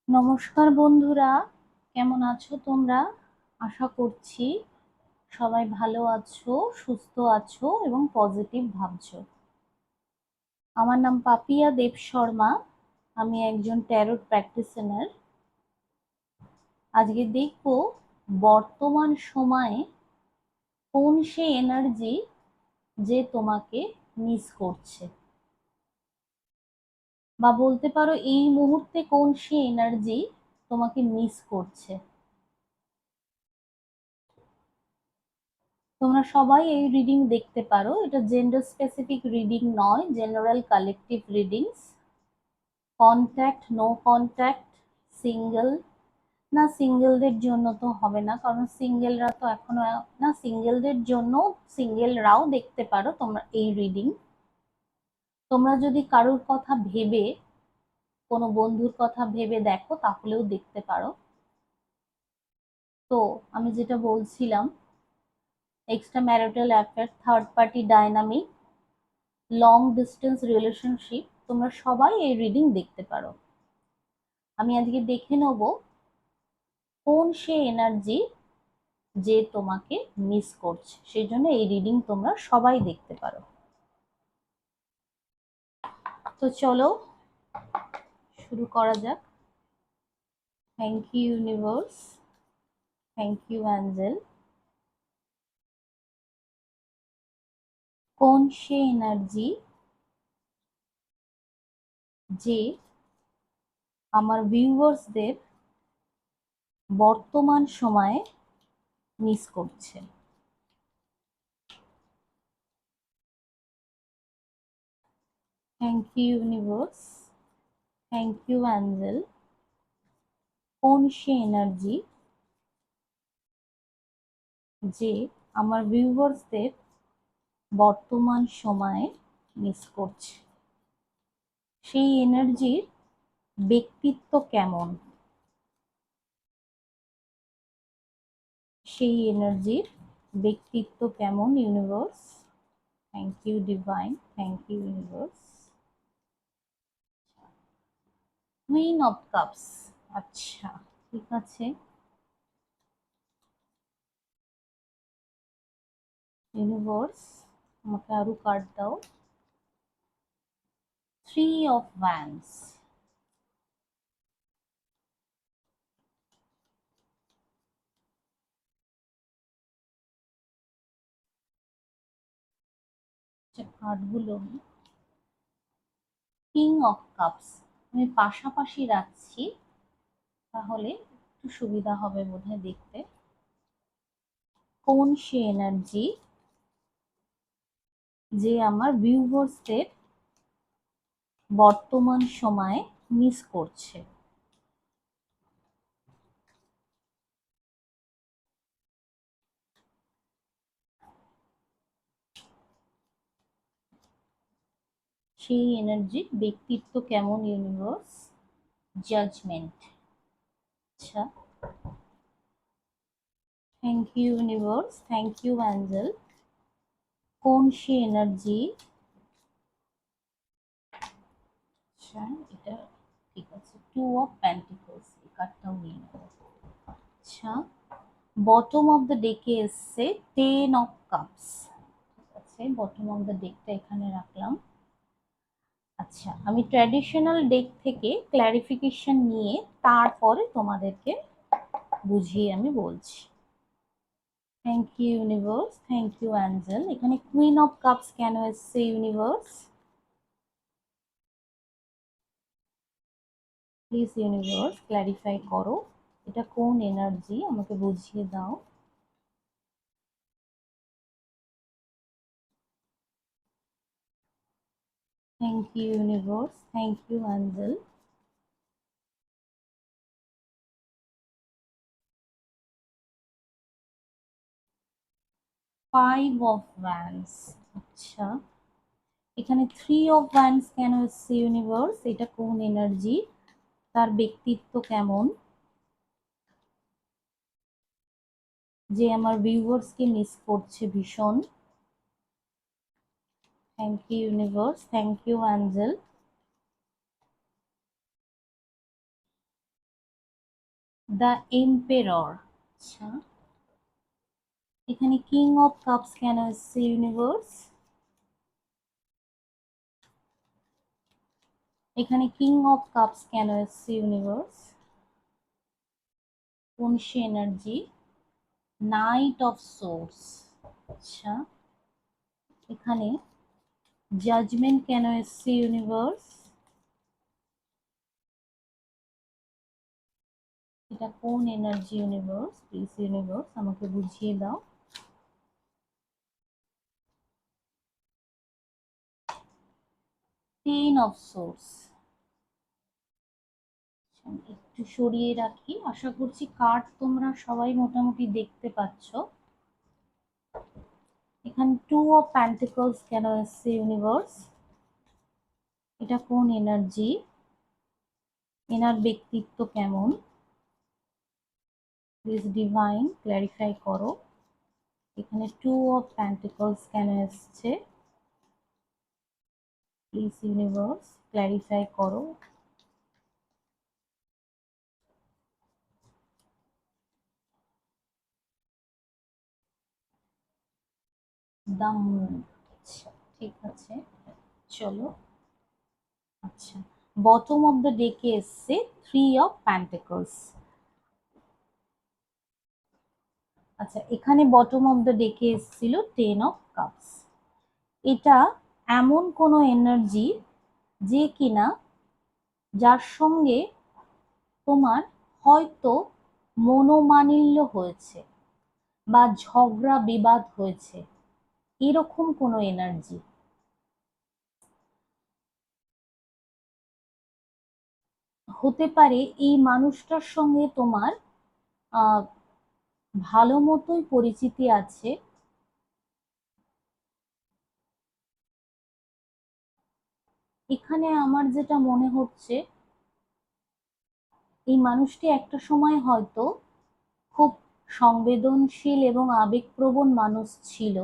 নমস্কার বন্ধুরা, কেমন আছো তোমরা? আশা করছি সবাই ভালো আছো, সুস্থ আছো এবং পজিটিভ ভাবছো। আমার নাম পাপিয়া দেব শর্মা। আমি একজন ট্যারোট প্র্যাকটিশনার। আজকে দেখব বর্তমান সময়ে কোন সে এনার্জি যে তোমাকে মিস করছে, বা বলতে পারো এই মুহূর্তে কোন সে এনার্জি তোমাকে মিস করছে। তোমরা সবাই এই রিডিং দেখতে পারো। এটা জেন্ডার স্পেসিফিক রিডিং নয়, general collective readings. Contact, no contact, single না, সিঙ্গেলদের জন্য তো হবে না, কারণ সিঙ্গেলরা তো এখনো না। সিঙ্গেলদের জন্য সিঙ্গেলরাও দেখতে পারো তোমরা এই রিডিং। তোমরা যদি কারোর কথা ভেবে, কোনো বন্ধুর কথা ভেবে দেখো, তাহলেও দেখতে পারো। তো আমি যেটা বলছিলাম, extra marital affair, third party dynamic, long distance relationship, তোমরা সবাই এই রিডিং দেখতে পারো। আমি আজকে দেখে নেব কোন সে এনার্জি যে তোমাকে মিস করছে, সেই জন্য এই রিডিং তোমরা সবাই দেখতে পারো। তো চলো শুরু করা যাক। Thank you universe, thank you angel. কোন সে এনার্জি যে আমার ভিউয়ার্সদের বর্তমান সময়ে মিস করছে? Thank you universe, thank you angel. কোন সে এনার্জি যে আমার ভিউয়ার্সদের বর্তমান সময়ে মিস করছে? সেই এনার্জির ব্যক্তিত্ব কেমন? সেই এনার্জির ব্যক্তিত্ব কেমন universe? Thank you divine, thank you universe. Queen of cups, আচ্ছা ঠিক আছে। ইউনিভার্স আমাকে আরো কার্ড দাও। থ্রি অফ ওয়ান্স, কার্ডগুলো কিং অফ কাপস আমি পাশাপাশি রাখছি, তাহলে একটু সুবিধা হবে বোধহয় দেখতে। কোন সে এনার্জি যে আমার ভিউয়ার্সদের বর্তমান সময়ে মিস করছে? সেই এনার্জির ব্যক্তিত্ব কেমন ইউনিভার্স? জাজমেন্ট, আচ্ছা। Thank you universe, thank you angel. কোন সে এনার্জি, আচ্ছা এটা ঠিক আছে। টু অফ প্যান্টিকলস, এই কার্ডটাও নিয়ে নেব। আচ্ছা, বটম অফ দ্য ডেকে এসছে টেন অফ কাপস। ঠিক আছে, বটম অফ দ্য ডেকটা এখানে রাখলাম। আচ্ছা, আমি ট্র্যাডিশনাল ডেক থেকে ক্ল্যারিফিকেশন নিয়ে তারপরে তোমাদেরকে বুঝিয়ে আমি বলছি। Thank you universe, thank you angel. এখানে কুইন অফ কাপস কেন এসছে ইউনিভার্স? প্লিজ ইউনিভার্স ক্ল্যারিফাই করো, এটা কোন এনার্জি আমাকে বুঝিয়ে দাও। Thank you universe, thank you angel. Five of wands, আচ্ছা এখানে থ্রি অফ ওয়ান্স কেন এসছে ইউনিভার্স? এটা কোন এনার্জি, তার ব্যক্তিত্ব কেমন যে আমার ভিউয়ার্সকে মিস করছে ভীষণ? Thank you universe, thank you angel. The emperor. আচ্ছা, এখানে কিং অফ কাপস কেন এসছে ইউনিভার্স? এখানে কিং অফ কাপস কেন এসছে ইউনিভার্স? কোন সে এনার্জি? Night of swords. আচ্ছা, এখানে জাজমেন্ট কেন এসছে ইউনিভার্স? এটা কোন এনার্জি ইউনিভার্স? প্লিজ ইউনিভার্স আমাকে বুঝিয়ে দাও। Ten of swords. একটু সরিয়ে রাখি, আশা করছি কার্ড তোমরা সবাই মোটামুটি দেখতে পাচ্ছ। এখানে টু অফ প্যান্টিকলস কেন এসছে ইউনিভার্স? এটা কোন এনার্জি? এনার ব্যক্তিত্ব কেমন? প্লিজ ডিভাইন ক্ল্যারিফাই করো। এখানে টু অফ প্যান্টিকলস কেন এসছে? প্লিজ ইউনিভার্স ক্ল্যারিফাই করো। The moon. আচ্ছা, ঠিক আছে, চলো। আচ্ছা, বটম অফ দ্য ডেকে এসছে থ্রি অফ প্যান্টিকলস। আচ্ছা, এখানে বটম অফ দ্য ডেকে এসেছিল টেন অফ কাপস। এটা এমন কোনো এনার্জি যে কিনা যার সঙ্গে তোমার হয়তো মনোমালিন্য হয়েছে বা ঝগড়া বিবাদ হয়েছে, এরকম কোনো এনার্জি হতে পারে। এই মানুষটার সঙ্গে তোমার আহ ভালো মতোই পরিচিতি আছে। এখানে আমার যেটা মনে হচ্ছে, এই মানুষটি একটা সময় হয়তো খুব সংবেদনশীল এবং আবেগপ্রবণ মানুষ ছিল,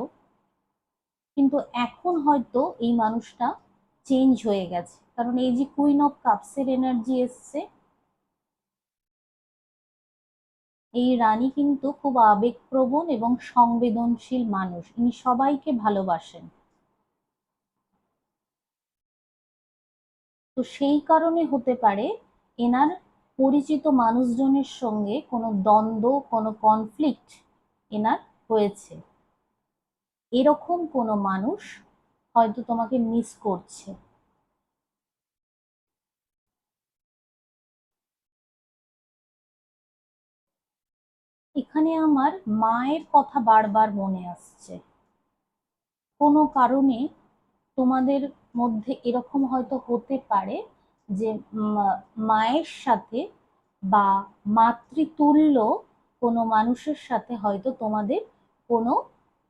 কিন্তু এখন হয়তো এই মানুষটা চেঞ্জ হয়ে গেছে। কারণ এই যে কুইন অফ কাপসের এনার্জি এসছে, এই রানী কিন্তু খুব আবেগপ্রবণ এবং সংবেদনশীল মানুষ, ইনি সবাইকে ভালোবাসেন। তো সেই কারণে হতে পারে এনার পরিচিত মানুষজনের সঙ্গে কোনো দ্বন্দ্ব, কোনো কনফ্লিক্ট এনার হয়েছে। এরকম কোনো মানুষ হয়তো তোমাকে মিস করছে। এখানে আমার মায়ের কথা বারবার মনে আসছে। কোনো কারণে তোমাদের মধ্যে এরকম হয়তো হতে পারে যে মায়ের সাথে বা মাতৃতুল্য কোনো মানুষের সাথে হয়তো তোমাদের কোনো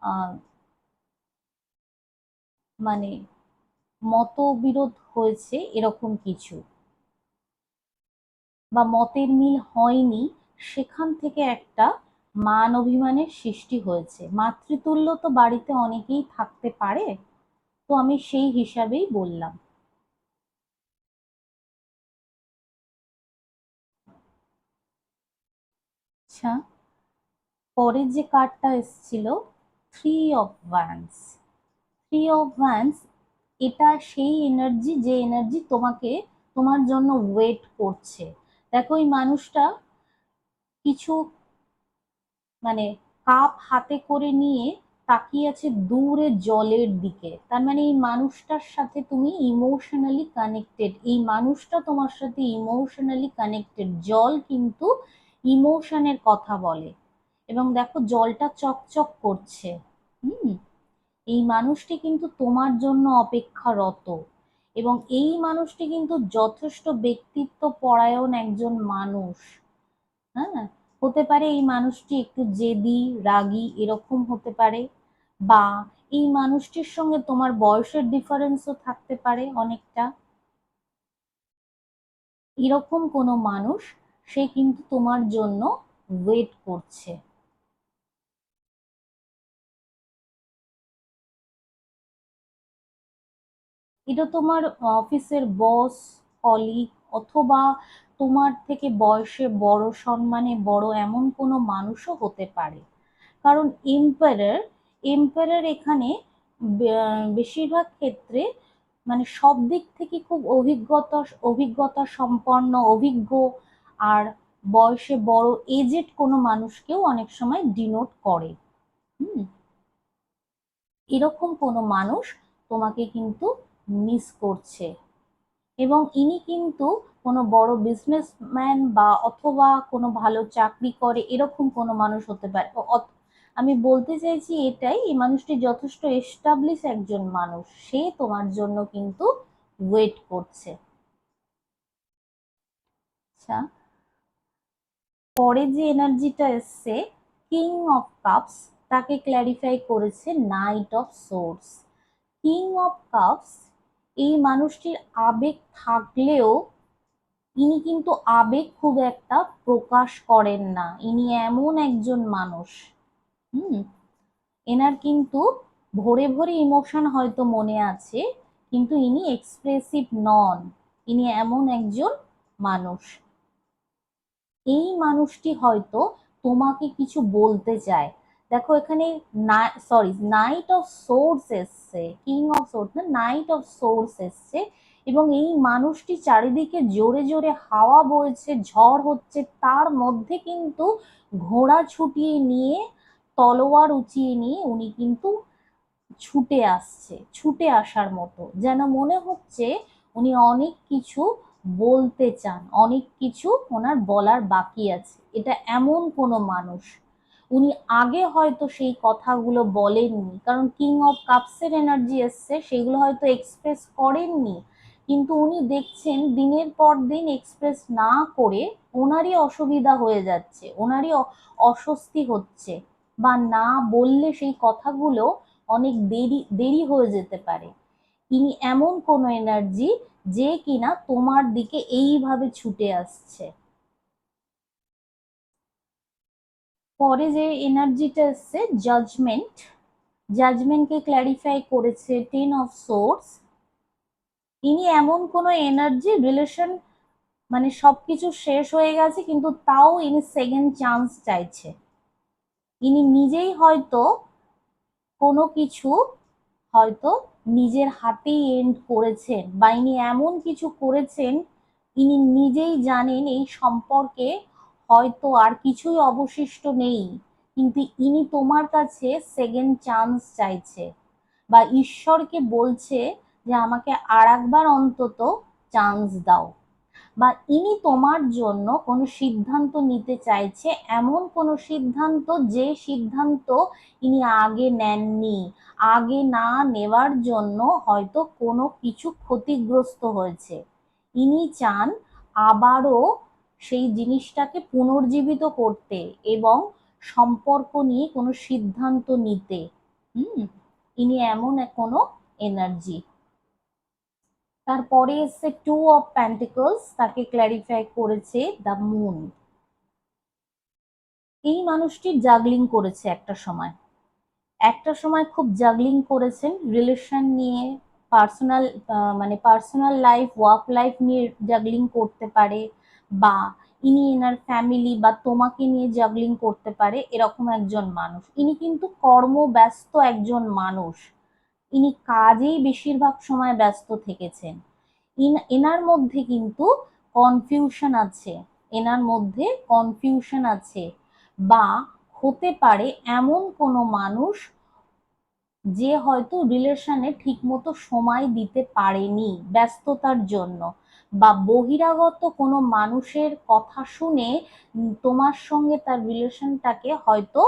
আহ, মানে মতবিরোধ হয়েছে, এরকম কিছু, বা মতের মিল হয়নি, সেখান থেকে একটা মান অভিমানের সৃষ্টি হয়েছে। মাতৃতুল্য তো বাড়িতে অনেকেই থাকতে পারে, তো আমি সেই হিসাবেই বললাম। আচ্ছা, পরের যে কার্ডটা এসেছিল three of once. Three of once, এটা সেই এনার্জি যে এনার্জি তোমাকে, তোমার জন্য ওয়েট করছে। দেখো এই মানুষটা কিছু কাপ হাতে করে নিয়ে তাকিয়ে আছে দূরে জলের দিকে। তার মানে এই মানুষটার সাথে তুমি ইমোশনালি কানেক্টেড, এই মানুষটা তোমার সাথে ইমোশনালি কানেক্টেড। জল কিন্তু ইমোশনের কথা বলে, এবং দেখো জলটা চকচক করছে। হুম, এই মানুষটি কিন্তু তোমার জন্য অপেক্ষারত, এবং এই মানুষটি কিন্তু যথেষ্ট ব্যক্তিত্ব পরায়ণ একজন মানুষ। হ্যাঁ, হতে পারে এই মানুষটি একটু জেদি, রাগী, এরকম হতে পারে, বা এই মানুষটির সঙ্গে তোমার বয়সের ডিফারেন্সও থাকতে পারে অনেকটা। এরকম কোনো মানুষ, সে কিন্তু তোমার জন্য ওয়েট করছে। এটা তোমার অফিসের বস, কলিগ, অথবা তোমার থেকে বয়সে বড়, সম্মানে বড় এমন কোনো মানুষও হতে পারে। কারণ এম্পায়ার এম্পায়ার এখানে বেশিরভাগ ক্ষেত্রে মানে সব দিক থেকে খুব অভিজ্ঞতা সম্পন্ন, অভিজ্ঞ আর বয়সে বড় এজেড কোনো মানুষকেও অনেক সময় ডিনোট করে। হুম, এরকম কোনো মানুষ তোমাকে কিন্তু মিস করছে। এবং ইনি কিন্তু কোনো বড় বিজনেসম্যান বা অথবা কোনো ভালো চাকরি করে এরকম কোনো মানুষ হতে পারে। আমি বলতে চাইছি এটাই, এই মানুষটি যথেষ্ট এস্টাবলিশ একজন মানুষ, সে তোমার জন্য কিন্তু ওয়েট করছে। আচ্ছা, পরে যে এনার্জিটা এসছে কিং অফ কাপস, তাকে ক্ল্যারিফাই করেছে night of swords. King of cups, এই মানুষটির আবেগ থাকলেও ইনি কিন্তু আবেগ খুব একটা প্রকাশ করেন না। ইনি এমন একজন মানুষ, হুম, এনার কিন্তু ভরে ভরে ইমোশন হয়তো মনে আছে, কিন্তু ইনি এক্সপ্রেসিভ নন। ইনি এমন একজন মানুষ, এই মানুষটি হয়তো তোমাকে কিছু বলতে চায়। দেখো এখানে নাইট অফ সোর্স এসছে, কিং অফ সোর্স না, নাইট অফ সোর্স এসছে। এবং এই মানুষটি চারিদিকে জোরে জোরে হাওয়া বইছে, ঝড় হচ্ছে, তার মধ্যে কিন্তু ঘোড়া ছুটিয়ে নিয়ে, তলোয়ার উঁচিয়ে নিয়ে উনি কিন্তু ছুটে আসছে, ছুটে আসার মতো যেন মনে হচ্ছে উনি অনেক কিছু বলতে চান, অনেক কিছু ওনার বলার বাকি আছে। এটা এমন কোনো মানুষ, উনি আগে হয়তো সেই কথাগুলো বলেননি, কারণ কিং অফ কাপসের এনার্জি এসছে, সেগুলো হয়তো এক্সপ্রেস করেননি, কিন্তু উনি দেখছেন দিনের পর দিন এক্সপ্রেস না করে ওনারই অসুবিধা হয়ে যাচ্ছে, ওনারই অস্বস্তি হচ্ছে, বা না বললে সেই কথাগুলো অনেক দেরি দেরি হয়ে যেতে পারে। ইনি এমন কোনো এনার্জি যে কিনা তোমার দিকে এইভাবে ছুটে আসছে। পরে যে এনার্জিটা এসছে জাজমেন্ট, জাজমেন্টকে ক্ল্যারিফাই করেছে টেন অফ সোর্স। ইনি এমন কোনো এনার্জি, রিলেশন মানে সবকিছু শেষ হয়ে গেছে কিন্তু তাও ইনি সেকেন্ড চান্স চাইছে। ইনি নিজেই হয়তো কোনো কিছু হয়তো নিজের হাতেই এন্ড করেছেন, বা ইনি এমন কিছু করেছেন ইনি নিজেই জানেন এই সম্পর্কে হয়তো আর কিছুই অবশিষ্ট নেই, কিন্তু ইনি তোমার কাছে সেকেন্ড চান্স চাইছে, বা ঈশ্বরকে বলছে যে আমাকে আর একবার অন্তত চান্স দাও। বা ইনি তোমার জন্য কোনো সিদ্ধান্ত নিতে চাইছে, এমন কোনো সিদ্ধান্ত যে সিদ্ধান্ত ইনি আগে নেননি, আগে না নেওয়ার জন্য হয়তো কোনো কিছু ক্ষতিগ্রস্ত হয়েছে। ইনি চান আবারও সেই জিনিসটাকে পুনর্জীবিত করতে এবং সম্পর্ক নিয়ে কোনো সিদ্ধান্ত নিতে। হুম, ইনি এমন কোনো এনার্জি। তারপরে এসছে টু অফ প্যান্টিকলস, তাকে ক্ল্যারিফাই করেছে দ্য মুন। এই মানুষটি জাগলিং করেছে একটা সময়, একটা সময় খুব জাগলিং করেছেন রিলেশন নিয়ে, পার্সোনাল মানে পার্সোনাল লাইফ ওয়ার্ক লাইফ নিয়ে জাগলিং করতে পারে, বা ইনি এনার ফ্যামিলি বা তোমাকে নিয়ে জাগলিং করতে পারে, এরকম একজন মানুষ। ইনি কিন্তু কর্মব্যস্ত একজন মানুষ, ইনি কাজেই বেশিরভাগ সময় ব্যস্ত থেকেছেন। এনার মধ্যে কিন্তু কনফিউশন আছে, এনার মধ্যে কনফিউশন আছে, বা হতে পারে এমন কোনো মানুষ যে হয়তো রিলেশনে ঠিকমতো সময় দিতে পারেনি ব্যস্ততার জন্য, বা বহিরাগত কোনো মানুষের কথা শুনে তোমার সঙ্গে তার রিলেশনটাকে হয়তো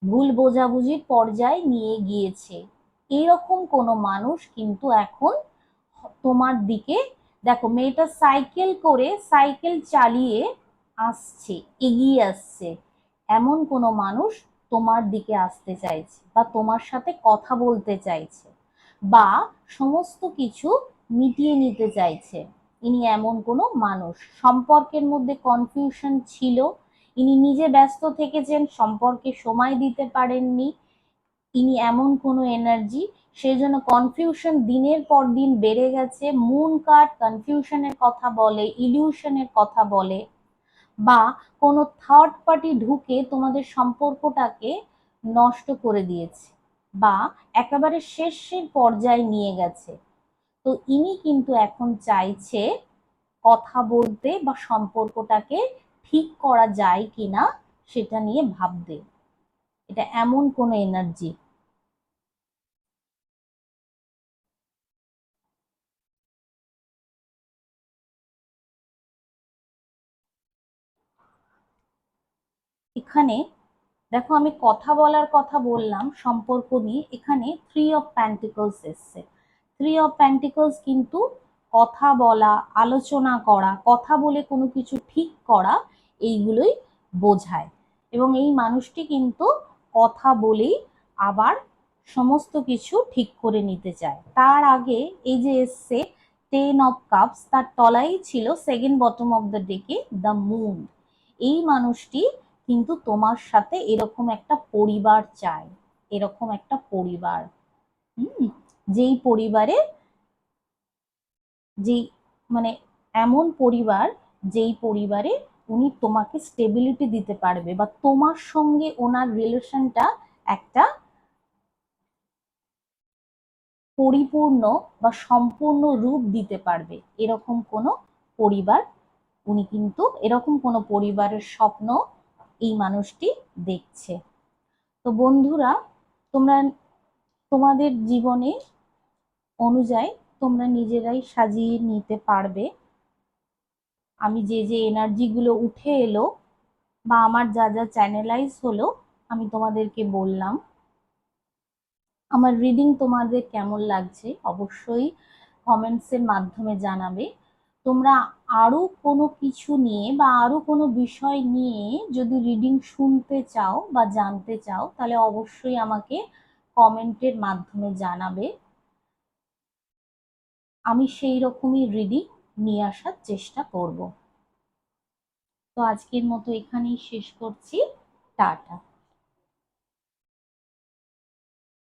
ভুল বোঝাবুঝির পর্যায়ে নিয়ে গিয়েছে। এরকম কোনো মানুষ কিন্তু এখন তোমার দিকে, দেখো মেয়েটা সাইকেল করে, সাইকেল চালিয়ে আসছে, এগিয়ে আসছে, এমন কোনো মানুষ তোমার দিকে আসতে চাইছে, বা তোমার সাথে কথা বলতে চাইছে, বা সমস্ত কিছু মিটিয়ে নিতে চাইছে। ইনি এমন কোনো মানুষ, সম্পর্কের মধ্যে কনফিউশন ছিল, ইনি নিজে ব্যস্ত থেকেছেন, সম্পর্কে সময় দিতে পারেননি। ইনি এমন কোনো এনার্জি, সেই জন্য কনফিউশন দিনের পর দিন বেড়ে গেছে। মুন কার্ড কনফিউশনের কথা বলে, ইলিউশনের কথা বলে, বা কোনো থার্ড পার্টি ঢুকে তোমাদের সম্পর্কটাকে নষ্ট করে দিয়েছে বা একেবারে শেষের পর্যায়ে নিয়ে গেছে। তো ইনি কিন্তু এখন চাইছে কথা বলতে বা সম্পর্কটাকে ঠিক করা যায় কিনা সেটা নিয়ে ভাবতে। এটা এমন কোনো এনার্জি। এখানে দেখো, আমি কথা বলার কথা বললাম সম্পর্ক নিয়ে, এখানে 3 অফ প্যান্টিকলস এসছে। 3 অফ প্যান্টিকলস কিন্তু কথা বলা, আলোচনা করা, কথা বলে কোনো কিছু ঠিক করা, এইগুলোই বোঝায়। এবং এই মানুষটি কিন্তু কথা বলেই আবার সমস্ত কিছু ঠিক করে নিতে চায়। তার আগে এই যে এসছে 10 অফ কাপস, তার তলাই ছিল সেকেন্ড বটম অফ দ্য ডেকে দ্য মুন। এই মানুষটি কিন্তু তোমার সাথে এরকম একটা পরিবার চায়, এরকম একটা পরিবার, হুম, যেই পরিবারে, যেই মানে এমন পরিবার যেই পরিবারে উনি তোমাকে স্টেবিলিটি দিতে পারবে বা তোমার সঙ্গে ওনার রিলেশনটা একটা পরিপূর্ণ বা সম্পূর্ণ রূপ দিতে পারবে, এরকম কোনো পরিবার। উনি কিন্তু এরকম কোনো পরিবারের স্বপ্ন এই মানুষটি দেখছে। তো বন্ধুরা, তোমরা তোমাদের জীবনে অনুযায়ী তোমরা নিজেরাই সাজিয়ে নিতে পারবে। আমি যে যে এনার্জি গুলো উঠে এলো বা আমার যা যা চ্যানেলাইজ হলো আমি তোমাদেরকে বললাম। আমার রিডিং তোমাদের কেমন লাগছে অবশ্যই কমেন্টস এর মাধ্যমে জানাবে। তোমরা আরো কোনো কিছু নিয়ে বা আরো কোনো বিষয় নিয়ে যদি রিডিং শুনতে চাও বা জানতে চাও তাহলে অবশ্যই আমাকে কমেন্টের মাধ্যমে জানাবে। আমি সেই রকমই রিডিং নিয়ে আসার চেষ্টা করব। তো আজকের মতো এখানেই শেষ করছি। টাটা।